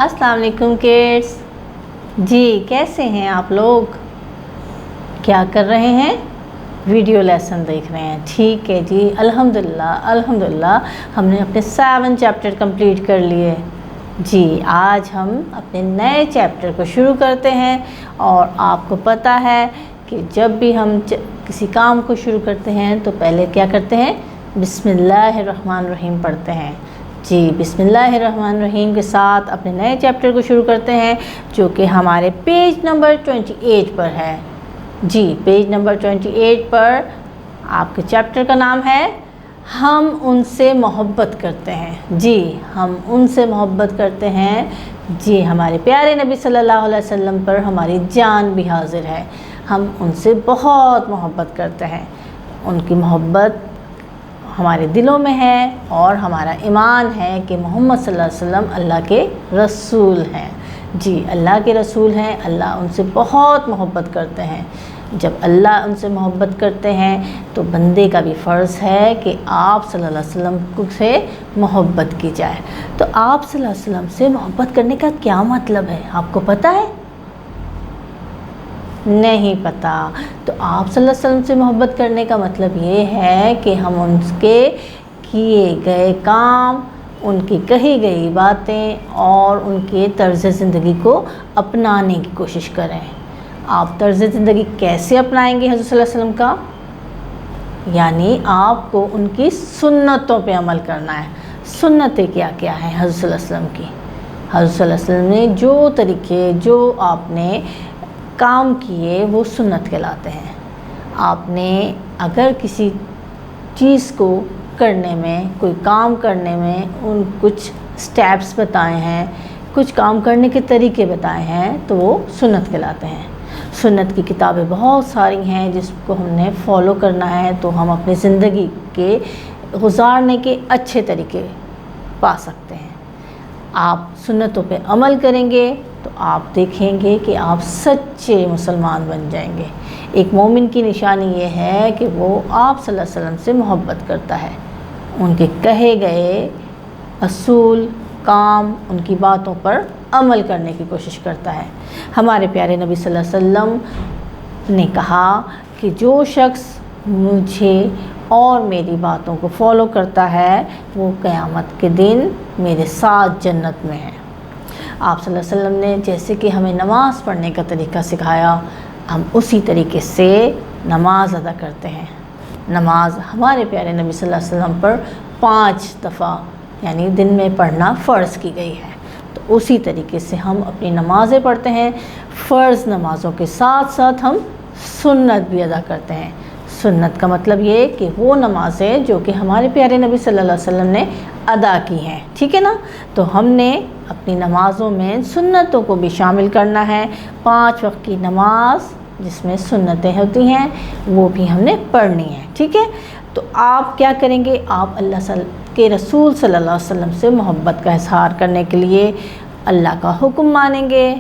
अस्सलाम वालेकुम किड्स। जी कैसे हैं आप लोग? क्या कर रहे हैं? वीडियो लेसन देख रहे हैं। ठीक है जी, अल्हम्दुलिल्लाह हमने अपने 7 चैप्टर कंप्लीट कर लिए। जी आज हम अपने नए चैप्टर को शुरू करते हैं। और आपको पता है कि जब भी हम किसी काम को शुरू करते हैं तो पहले क्या करते हैं? बिस्मिल्लाहिर्रहमानिर्रहीम पढ़ते हैं। जी बिस्मिल्लाहिर्रहमानिर्रहीम के साथ अपने नए चैप्टर को शुरू करते हैं, जो कि हमारे पेज नंबर 28 पर है। जी पेज नंबर 28 पर आपके चैप्टर का नाम है हम उनसे मोहब्बत करते हैं। जी हम उनसे मोहब्बत करते हैं। जी हमारे प्यारे नबी सल्लल्लाहु अलैहि वसल्लम पर हमारी जान भी हाजिर है। हम उनसे बहुत मोहब्बत करते हैं। उनकी मोहब्बत हमारे दिलों में है और हमारा ईमान है कि मोहम्मद सल्लल्लाहु अलैहि वसल्लम अल्लाह के रसूल हैं। जी अल्लाह के रसूल हैं। अल्लाह उनसे बहुत मोहब्बत करते हैं। जब अल्लाह उनसे मोहब्बत करते हैं तो बंदे का भी फ़र्ज़ है कि आप सल्लल्लाहु अलैहि वसल्लम से मोहब्बत की जाए। तो आप सल्लल्लाहु अलैहि वसल्लम से मोहब्बत करने का क्या मतलब है, आपको पता है? नहीं पता? तो आप सल्लल्लाहु अलैहि वसल्लम से मोहब्बत करने का मतलब ये है कि हम उनके किए गए काम, उनकी कही गई बातें और उनके तर्ज़ ज़िंदगी को अपनाने की कोशिश करें। आप तर्ज़ ज़िंदगी कैसे अपनाएंगे हज़रत सल्लल्लाहु अलैहि वसल्लम का? यानी आपको उनकी सुन्नतों पे अमल करना है। सुन्नतें क्या क्या हैं हज़रत सल्लल्लाहु अलैहि वसल्लम की? हज़रत सल्लल्लाहु अलैहि वसल्लम ने जो तरीके, जो आपने काम किए वो सुन्नत कहलाते हैं। आपने अगर किसी चीज़ को करने में, कोई काम करने में उन कुछ स्टेप्स बताए हैं, कुछ काम करने के तरीके बताए हैं तो वो सुन्नत कहलाते हैं। सुन्नत की किताबें बहुत सारी हैं जिसको हमने फॉलो करना है तो हम अपनी ज़िंदगी के गुजारने के अच्छे तरीके पा सकते हैं। आप सुन्नतों पे अमल करेंगे तो आप देखेंगे कि आप सच्चे मुसलमान बन जाएंगे। एक मोमिन की निशानी ये है कि वो आप सल्लल्लाहु अलैहि वसल्लम से मोहब्बत करता है, उनके कहे गए असूल, काम, उनकी बातों पर अमल करने की कोशिश करता है। हमारे प्यारे नबी सल्लल्लाहु अलैहि वसल्लम ने कहा कि जो शख्स मुझे और मेरी बातों को फॉलो करता है वो क़यामत के दिन मेरे साथ जन्नत में है। आप सल्लल्लाहु अलैहि वसल्लम ने जैसे कि हमें नमाज़ पढ़ने का तरीका सिखाया, हम उसी तरीके से नमाज़ अदा करते हैं। नमाज हमारे प्यारे नबी सल्लल्लाहु अलैहि वसल्लम पर 5 दफ़ा यानी दिन में पढ़ना फ़र्ज़ की गई है। तो उसी तरीके से हम अपनी नमाज़ें पढ़ते हैं। फ़र्ज़ नमाज़ों के साथ साथ हम सुन्नत भी अदा करते हैं। सुन्नत का मतलब ये कि वो नमाज़ें जो कि हमारे प्यारे नबी सल्लल्लाहु अलैहि वसल्लम ने अदा की हैं, ठीक है ना? तो हमने अपनी नमाज़ों में सुन्नतों को भी शामिल करना है। 5 वक्त की नमाज जिसमें सुन्नतें होती हैं वो भी हमने पढ़नी है, ठीक है? तो आप क्या करेंगे? आप अल्लाह के रसूल सल्लल्लाहु अलैहि वसल्लम से मोहब्बत का इज़हार करने के लिए अल्लाह का हुक्म मानेंगे,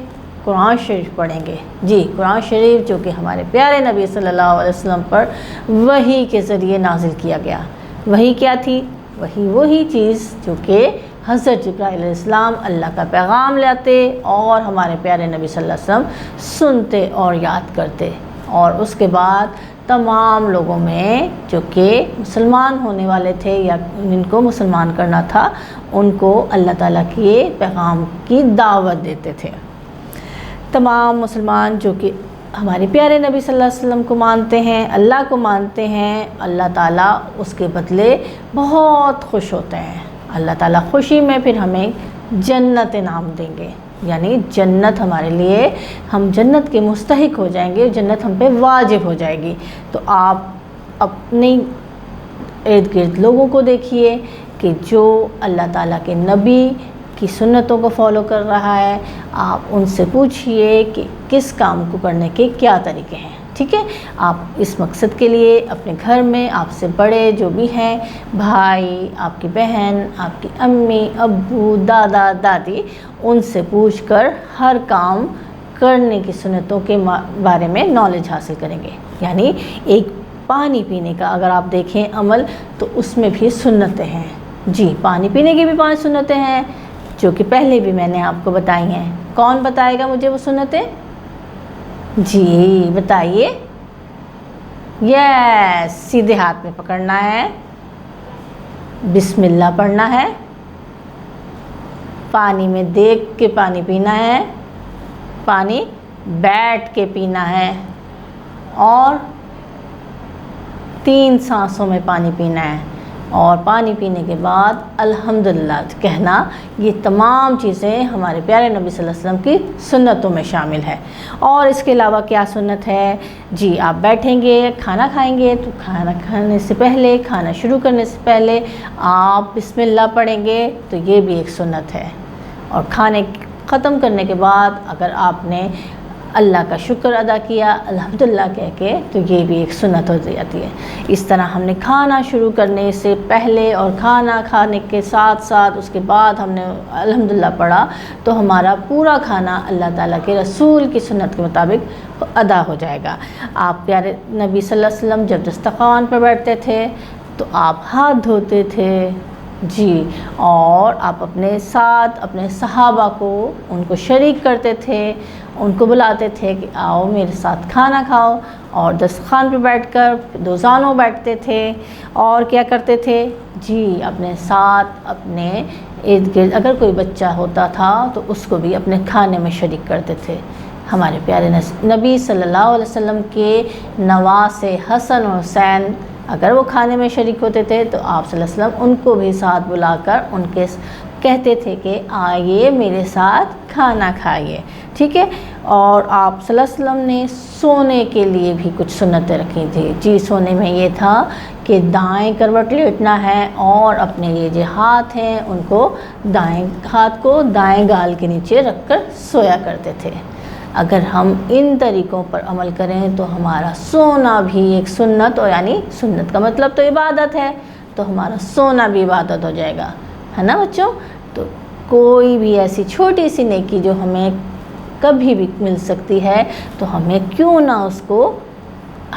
कुरान शरीफ पढ़ेंगे। जी कुरान शरीफ जो कि हमारे प्यारे नबी सल्लल्लाहु अलैहि वसल्लम पर वही के ज़रिए नाजिल किया गया। वही क्या थी? वही चीज़ जो कि हज़रत जिब्राइल अलैहिस्सलाम अल्लाह का पैगाम लाते और हमारे प्यारे नबी सल्लल्लाहु अलैहि वसल्लम सुनते और याद करते। और उसके बाद तमाम लोगों में जो कि मुसलमान होने वाले थे या जिनको मुसलमान करना था उनको अल्लाह ताला के पैगाम की दावत देते थे। तमाम मुसलमान जो कि हमारे प्यारे नबी सल्लल्लाहु अलैहि वसल्लम को मानते हैं, अल्लाह को मानते हैं, अल्लाह ताला उसके बदले बहुत खुश होते हैं। अल्लाह ताला खुशी में फिर हमें जन्नत इनाम देंगे, यानी जन्नत हमारे लिए, हम जन्नत के मुस्तहिक हो जाएंगे, जन्नत हम पे वाजिब हो जाएगी। तो आप अपने इर्द गिर्द लोगों को देखिए कि जो अल्लाह ताला के नबी की सुन्नतों को फॉलो कर रहा है, आप उनसे पूछिए कि किस काम को करने के क्या तरीके हैं, ठीक है? आप इस मकसद के लिए अपने घर में आपसे बड़े जो भी हैं, भाई, आपकी बहन, आपकी अम्मी, अब्बू, दादा, दादी, उनसे पूछकर हर काम करने की सुन्नतों के बारे में नॉलेज हासिल करेंगे। यानी एक पानी पीने का अगर आप देखें अमल तो उसमें भी सुन्नतें हैं। जी पानी पीने की भी 5 सुन्नतें हैं। جو کہ پہلے بھی میں نے آپ کو بتائی ہیں۔ کون بتائے گا مجھے وہ سنتیں؟ جی بتائیے۔ یس، سیدھے ہاتھ میں پکڑنا ہے، بسم اللہ پڑھنا ہے، پانی میں دیکھ کے پانی پینا ہے، پانی بیٹھ کے پینا ہے، اور 3 سانسوں میں پانی پینا ہے، اور پانی پینے کے بعد الحمدللہ کہنا۔ یہ تمام چیزیں ہمارے پیارے نبی صلی اللہ علیہ وسلم کی سنتوں میں شامل ہے۔ اور اس کے علاوہ کیا سنت ہے؟ جی آپ بیٹھیں گے، کھانا کھائیں گے تو کھانا کھانے سے پہلے، کھانا شروع کرنے سے پہلے آپ بسم اللہ پڑھیں گے، تو یہ بھی ایک سنت ہے۔ اور کھانے ختم کرنے کے بعد اگر آپ نے اللہ کا شکر ادا کیا الحمدللہ کہہ کے، تو یہ بھی ایک سنت ہو جاتی ہے۔ اس طرح ہم نے کھانا شروع کرنے سے پہلے اور کھانا کھانے کے ساتھ ساتھ اس کے بعد ہم نے الحمدللہ پڑھا، تو ہمارا پورا کھانا اللہ تعالیٰ کے رسول کی سنت کے مطابق ادا ہو جائے گا۔ آپ پیارے نبی صلی اللہ علیہ وسلم جب دسترخوان پر بیٹھتے تھے تو آپ ہاتھ دھوتے تھے، جی، اور آپ اپنے ساتھ اپنے صحابہ کو ان کو شریک کرتے تھے، ان کو بلاتے تھے کہ آؤ میرے ساتھ کھانا کھاؤ، اور دسترخوان پہ بیٹھ کر دوزانوں بیٹھتے تھے، اور کیا کرتے تھے؟ جی اپنے ساتھ اپنے ارد گرد اگر کوئی بچہ ہوتا تھا تو اس کو بھی اپنے کھانے میں شریک کرتے تھے۔ ہمارے پیارے نبی صلی اللہ علیہ وسلم کے نواسے حسن اور حسین اگر وہ کھانے میں شریک ہوتے تھے تو آپ صلی اللہ علیہ وسلم ان کو بھی ساتھ بلا کر ان کے کہتے تھے کہ آئیے میرے ساتھ کھانا کھائیے، ٹھیک ہے۔ اور آپ صلی اللہ علیہ وسلم نے سونے کے لیے بھی کچھ سنتیں رکھی تھی۔ جی سونے میں یہ تھا کہ دائیں کروٹ لیٹنا ہے، اور اپنے یہ جو ہاتھ ہیں ان کو دائیں ہاتھ کو دائیں گال کے نیچے رکھ کر سویا کرتے تھے۔ اگر ہم ان طریقوں پر عمل کریں تو ہمارا سونا بھی ایک سنت، اور یعنی سنت کا مطلب تو عبادت ہے، تو ہمارا سونا بھی عبادت ہو جائے گا، ہے نا بچوں؟ تو کوئی بھی ایسی چھوٹی سی نیکی جو ہمیں کبھی بھی مل سکتی ہے تو ہمیں کیوں نہ اس کو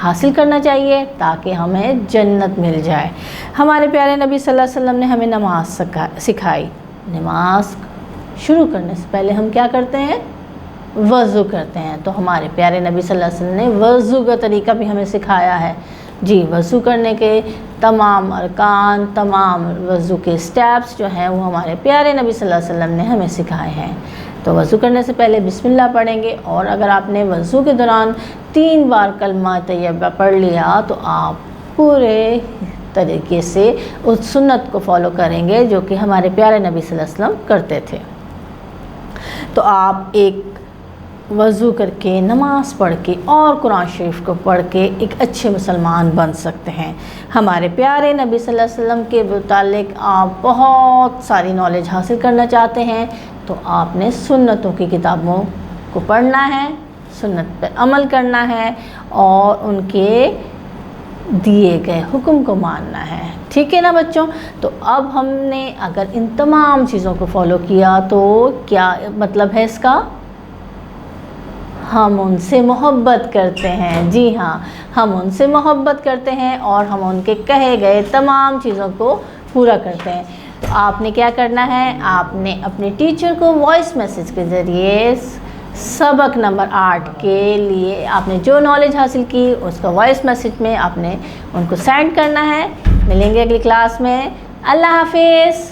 حاصل کرنا چاہیے تاکہ ہمیں جنت مل جائے۔ ہمارے پیارے نبی صلی اللہ علیہ وسلم نے ہمیں نماز سکھائی۔ نماز شروع کرنے سے پہلے ہم کیا کرتے ہیں؟ وضو کرتے ہیں۔ تو ہمارے پیارے نبی صلی اللہ علیہ وسلم نے وضو کا طریقہ بھی ہمیں سکھایا ہے۔ جی وضو کرنے کے تمام ارکان، تمام وضو کے سٹیپس جو ہیں وہ ہمارے پیارے نبی صلی اللہ علیہ وسلم نے ہمیں سکھائے ہیں۔ تو وضو کرنے سے پہلے بسم اللہ پڑھیں گے، اور اگر آپ نے وضو کے دوران 3 بار کلمہ طیبہ پڑھ لیا تو آپ پورے طریقے سے اس سنت کو فالو کریں گے جو کہ ہمارے پیارے نبی صلی اللہ علیہ وسلم کرتے تھے۔ تو آپ ایک وضو کر کے، نماز پڑھ کے اور قرآن شریف کو پڑھ کے ایک اچھے مسلمان بن سکتے ہیں۔ ہمارے پیارے نبی صلی اللہ علیہ وسلم کے متعلق آپ بہت ساری نالج حاصل کرنا چاہتے ہیں تو آپ نے سنتوں کی کتابوں کو پڑھنا ہے، سنت پر عمل کرنا ہے، اور ان کے دیے گئے حکم کو ماننا ہے، ٹھیک ہے نا بچوں؟ تو اب ہم نے اگر ان تمام چیزوں کو فالو کیا تو کیا مطلب ہے اس کا؟ ہم ان سے محبت کرتے ہیں۔ جی ہاں، ہم ان سے محبت کرتے ہیں اور ہم ان کے کہے گئے تمام چیزوں کو پورا کرتے ہیں۔ تو آپ نے کیا کرنا ہے؟ آپ نے اپنے ٹیچر کو وائس میسیج کے ذریعے سبق نمبر 8 کے لیے آپ نے جو نالج حاصل کی اس کا وائس میسیج میں آپ نے ان کو سینڈ کرنا ہے۔ ملیں گے اگلی کلاس میں۔ اللہ حافظ۔